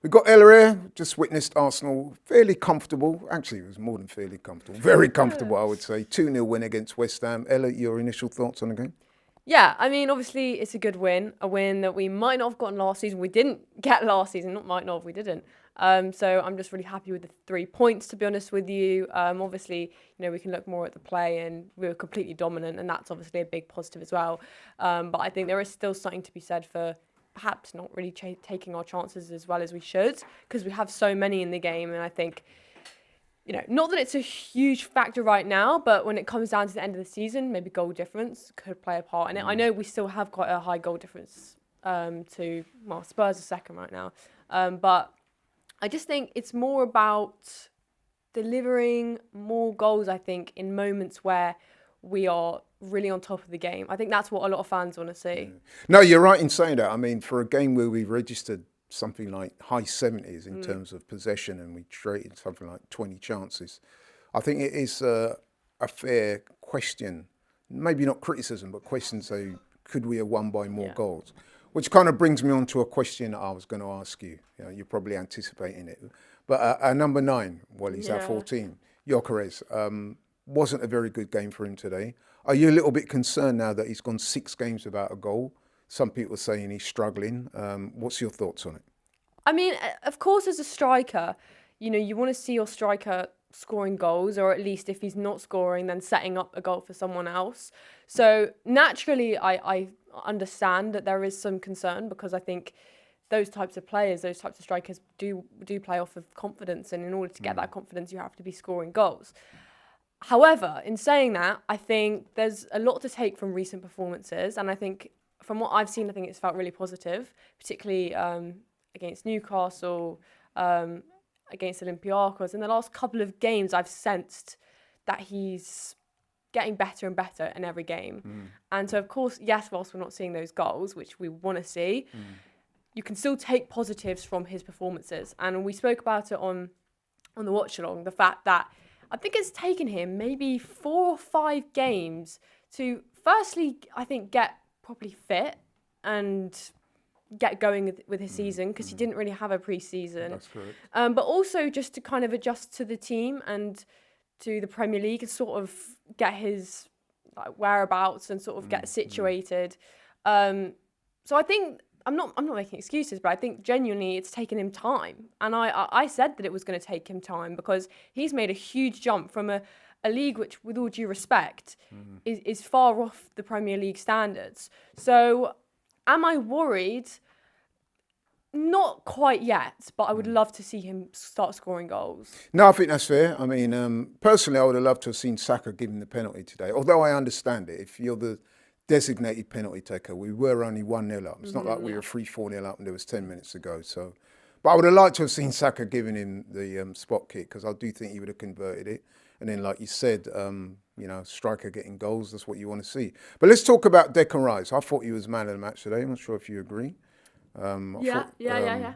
We've got Ella here, just witnessed Arsenal fairly comfortable. Actually, it was more than fairly comfortable. Very comfortable, I would say. 2-0 win against West Ham. Ella, your initial thoughts on the game? Yeah, I mean, obviously it's a good win, a win that we might not have gotten last season. We didn't get last season, not might not have, we didn't. So I'm just really happy with the 3 points, to be honest with you. Obviously, we can look more at the play and we were completely dominant, and that's obviously a big positive as well. But I think there is still something to be said for perhaps not really taking our chances as well as we should, because we have so many in the game, and I think not that it's a huge factor right now, but when it comes down to the end of the season, maybe goal difference could play a part in it. I know we still have quite a high goal difference Spurs are second right now. But I just think it's more about delivering more goals, I think, in moments where we are really on top of the game. I think that's what a lot of fans want to see. No, you're right in saying that. I mean, for a game where we registered something like high 70s in terms of possession and we created something like 20 chances, I think it is a fair question, maybe not criticism, but question, so could we have won by more goals? Which kind of brings me on to a question that I was going to ask you. You're probably anticipating it. But number 9, well, he's our 14, Gyökeres, wasn't a very good game for him today. Are you a little bit concerned now that he's gone 6 games without a goal? Some people are saying he's struggling. What's your thoughts on it? I mean, of course, as a striker, you want to see your striker scoring goals, or at least if he's not scoring, then setting up a goal for someone else. So naturally, I understand that there is some concern, because I think those types of players, those types of strikers do play off of confidence, and in order to get that confidence, you have to be scoring goals. However, in saying that, I think there's a lot to take from recent performances, and I think from what I've seen, I think it's felt really positive, particularly against Newcastle, against Olympiacos. In the last couple of games, I've sensed that he's getting better and better in every game. And so, of course, yes, whilst we're not seeing those goals, which we want to see, you can still take positives from his performances. And we spoke about it on the watch-along, the fact that I think it's taken him maybe 4 or 5 games to, firstly, I think, get properly fit and get going with his season, because he didn't really have a pre-season. That's correct. But also just to kind of adjust to the team and to the Premier League and sort of get his whereabouts and sort of get situated. So I think I'm not making excuses, but I think genuinely it's taken him time. And I said that it was going to take him time, because he's made a huge jump from a league which, with all due respect, is far off the Premier League standards. So am I worried? Not quite yet, but I would love to see him start scoring goals. No, I think that's fair. I mean, personally, I would have loved to have seen Saka give him the penalty today. Although I understand it, if you're the designated penalty taker, we were only 1-0 up. It's not like we were 3-4-0 up and there was 10 minutes to go. So, but I would have liked to have seen Saka giving him the spot kick, because I do think he would have converted it. And then, like you said, striker getting goals, that's what you want to see. But let's talk about Declan Rice. I thought he was man of the match today. I'm not sure if you agree. Yeah.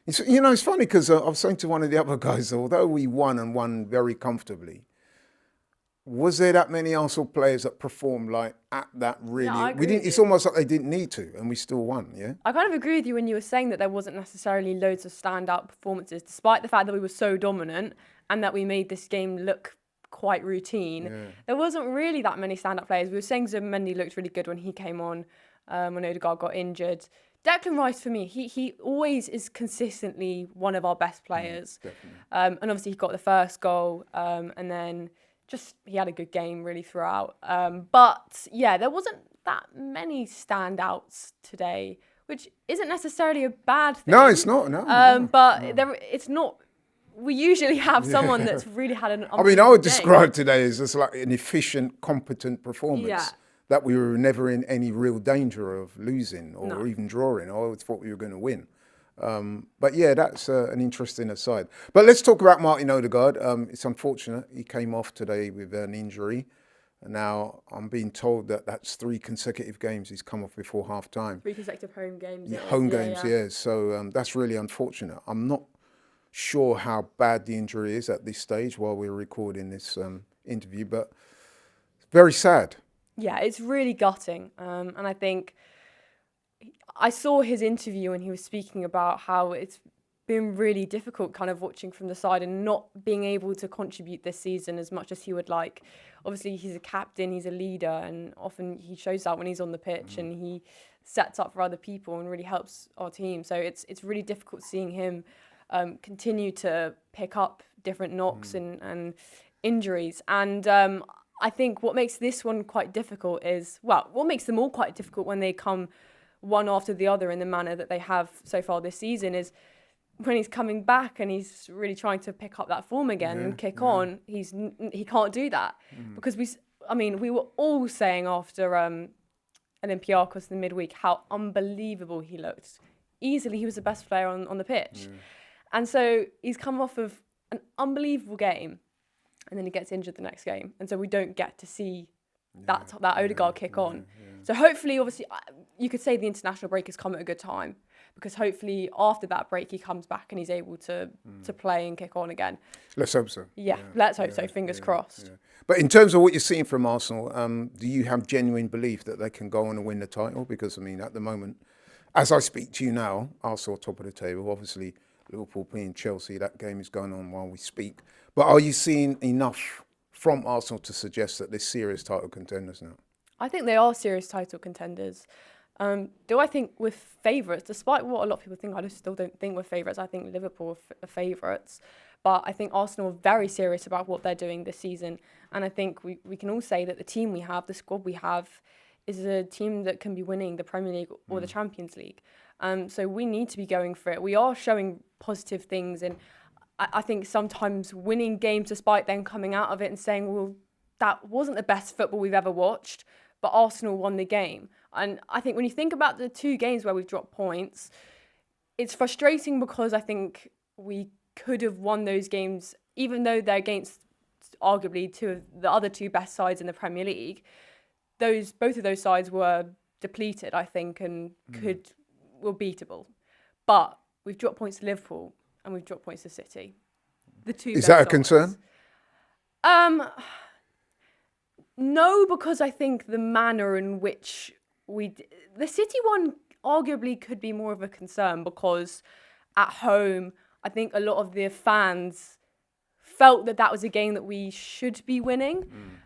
It's funny, because I was saying to one of the other guys, although we won very comfortably, was there that many Arsenal players that performed like at that really? Yeah, I agree we didn't. It's almost like they didn't need to, and we still won. Yeah. I kind of agree with you when you were saying that there wasn't necessarily loads of standout performances, despite the fact that we were so dominant and that we made this game look quite routine. Yeah. There wasn't really that many standout players. We were saying Zubimendi looked really good when he came on, when Odegaard got injured. Declan Rice, for me, he always is consistently one of our best players. And obviously he got the first goal, and then just he had a good game really throughout. But yeah, there wasn't that many standouts today, which isn't necessarily a bad thing. No, it's not. No. It's not. We usually have someone that's really had an. I mean, I would describe today as just like an efficient, competent performance. Yeah. That we were never in any real danger of losing or even drawing. I always thought we were going to win. But yeah, that's an interesting aside. But let's talk about Martin Odegaard. It's unfortunate he came off today with an injury. Now, I'm being told that that's 3 consecutive games he's come off before half-time. 3 consecutive home games. Home games, yeah. So that's really unfortunate. I'm not sure how bad the injury is at this stage while we're recording this interview, but it's very sad. Yeah, it's really gutting. And I think I saw his interview and he was speaking about how it's been really difficult kind of watching from the side and not being able to contribute this season as much as he would like. Obviously, he's a captain, he's a leader, and often he shows that when he's on the pitch and he sets up for other people and really helps our team. So it's really difficult seeing him continue to pick up different knocks and injuries. And I think what makes this one quite difficult is, well, what makes them all quite difficult when they come one after the other in the manner that they have so far this season is when he's coming back and he's really trying to pick up that form again and kick on, he can't do that. Because we were all saying after Olympiacos in the midweek how unbelievable he looked. Easily he was the best player on the pitch. And so he's come off of an unbelievable game and then he gets injured the next game. And so we don't get to see that Odegaard kick on. So hopefully, obviously, you could say the international break has come at a good time because hopefully after that break he comes back and he's able to play and kick on again. Let's hope so. Yeah, let's hope so. Fingers crossed. Yeah. But in terms of what you're seeing from Arsenal, do you have genuine belief that they can go on and win the title? Because, I mean, at the moment, as I speak to you now, Arsenal top of the table. Obviously, Liverpool playing Chelsea. That game is going on while we speak. But are you seeing enough from Arsenal to suggest that they're serious title contenders now? I think they are serious title contenders. Do I think we're favourites? Despite what a lot of people think, I just still don't think we're favourites. I think Liverpool are favourites. But I think Arsenal are very serious about what they're doing this season. And I think we can all say that the team we have, the squad we have, is a team that can be winning the Premier League or the Champions League. So we need to be going for it. We are showing positive things. And I think sometimes winning games despite then coming out of it and saying, well, that wasn't the best football we've ever watched, but Arsenal won the game. And I think when you think about the 2 games where we've dropped points, it's frustrating because I think we could have won those games, even though they're against arguably the other 2 best sides in the Premier League. Both of those sides were depleted, I think, and were beatable. But we've dropped points to Liverpool and we've dropped points to City. The 2 Is that a concern? No, because I think the manner in which the City one arguably could be more of a concern because at home, I think a lot of the fans felt that was a game that we should be winning.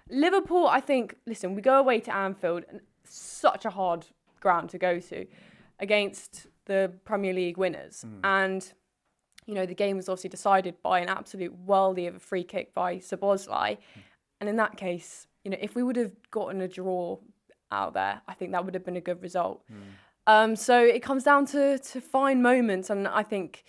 Liverpool, I think, listen, we go away to Anfield, and such a hard ground to go to against the Premier League winners. And, you know, the game was obviously decided by an absolute worldie of a free kick by Szoboszlai. And in that case, you know, if we would have gotten a draw out there, I think that would have been a good result. So it comes down to fine moments. And I think,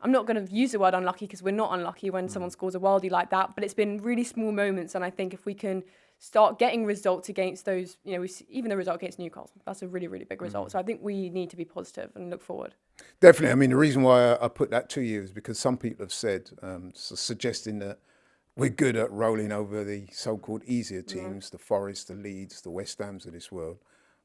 I'm not going to use the word unlucky because we're not unlucky when someone scores a worldie like that, but it's been really small moments. And I think if we can start getting results against those, you know, even the result against Newcastle, that's a really, really big result. So I think we need to be positive and look forward. Definitely. I mean, the reason why I put that to you is because some people have said, suggesting that we're good at rolling over the so-called easier teams, the Forest, the Leeds, the West Hams of this world.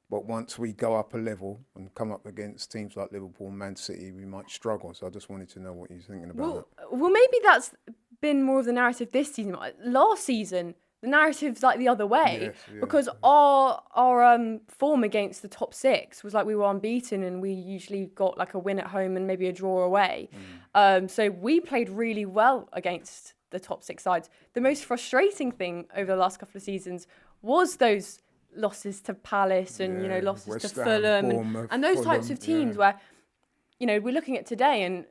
But once we go up a level and come up against teams like Liverpool and Man City, we might struggle. So I just wanted to know what you're thinking about that. Well, maybe that's been more of the narrative this season. Last season, the narrative's like the other way because our form against the top 6 was like we were unbeaten and we usually got like a win at home and maybe a draw away. So we played really well against the top 6 sides. The most frustrating thing over the last couple of seasons was those losses to Palace and, you know, losses West to Ham, Fulham and those types of teams where, you know, we're looking at today and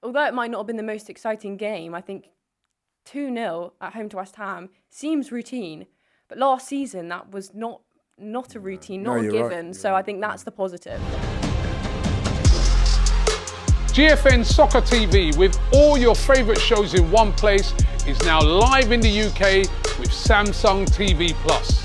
although it might not have been the most exciting game, I think 2-0 at home to West Ham seems routine. But last season, that was not a routine, not a given. Right. So I think that's the positive. GFN Soccer TV, with all your favourite shows in one place, is now live in the UK with Samsung TV Plus.